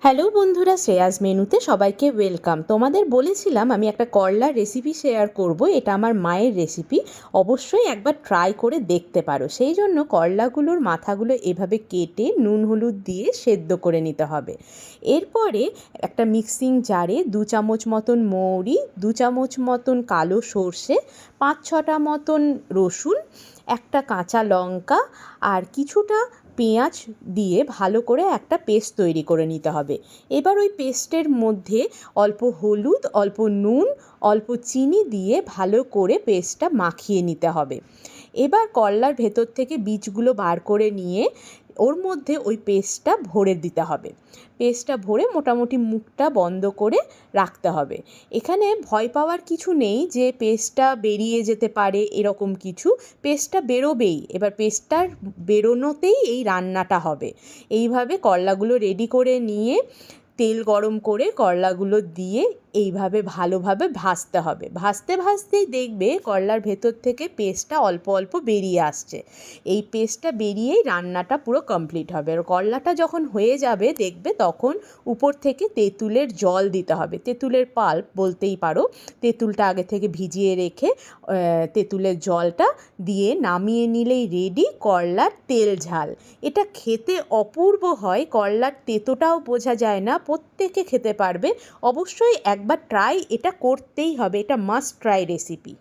Hello বন্ধুরা, শ্রেয়াস মেনুতে সবাইকে ওয়েলকাম। তোমাদের বলেছিলাম আমি একটা করলার রেসিপি শেয়ার করব। এটা আমার মায়ের রেসিপি, অবশ্যই একবার ট্রাই করে দেখতে পারো। সেই জন্য করলাগুলোর মাথাগুলো এভাবে কেটে নুন হলুদ দিয়ে সেদ্ধ করে নিতে হবে। এরপরে একটা মিক্সিং জারে 2 চামচ মতন মৌরি, 2 চামচ মতন কালো সর্ষে, 5-6টা মতন রসুন, একটা কাঁচা লঙ্কা আর কিছুটা পেঁয়াজ দিয়ে ভালো করে একটা পেস্ট তৈরি করে নিতে হবে। এবার ওই পেস্টের মধ্যে অল্প হলুদ, অল্প নুন, অল্প চিনি দিয়ে ভালো করে পেস্টটা মাখিয়ে নিতে হবে। এবার করলার ভেতর থেকে বীজগুলো বার করে নিয়ে ওর মধ্যে ওই পেস্টটা ভরে দিতে হবে। পেস্টটা ভরে মোটামুটি মুখটা বন্ধ করে রাখতে হবে। এখানে ভয় পাওয়ার কিছু নেই যে পেস্টটা বেরিয়ে যেতে পারে এরকম কিছু। পেস্টটা বেরোবেই। এবার পেস্টটার বেরোনোতেই এই রান্নাটা হবে। এইভাবে করলাগুলো রেডি করে নিয়ে তেল গরম করে করলাগুলো দিয়ে এইভাবে ভালোভাবে ভাজতে হবে। ভাজতে ভাজতেই দেখবে করলার ভেতর থেকে পেস্টটা অল্প অল্প বেরিয়ে আসছে। এই পেস্টটা বেরিয়েই রান্নাটা পুরো কমপ্লিট হবে। আর করলাটা যখন হয়ে যাবে দেখবে তখন উপর থেকে তেঁতুলের জল দিতে হবে। তেঁতুলের পাল্প বলতেই পারো। তেঁতুলটা আগে থেকে ভিজিয়ে রেখে তেঁতুলের জলটা দিয়ে নামিয়ে নিলেই রেডি করলার তেল ঝাল। এটা খেতে অপূর্ব হয়। করলার তেঁতোটাও বোঝা যায় না, প্রত্যেকে খেতে পারবে। অবশ্যই একবার এটা করতেই হবে। এটা মাস্ট ট্রাই রেসিপি।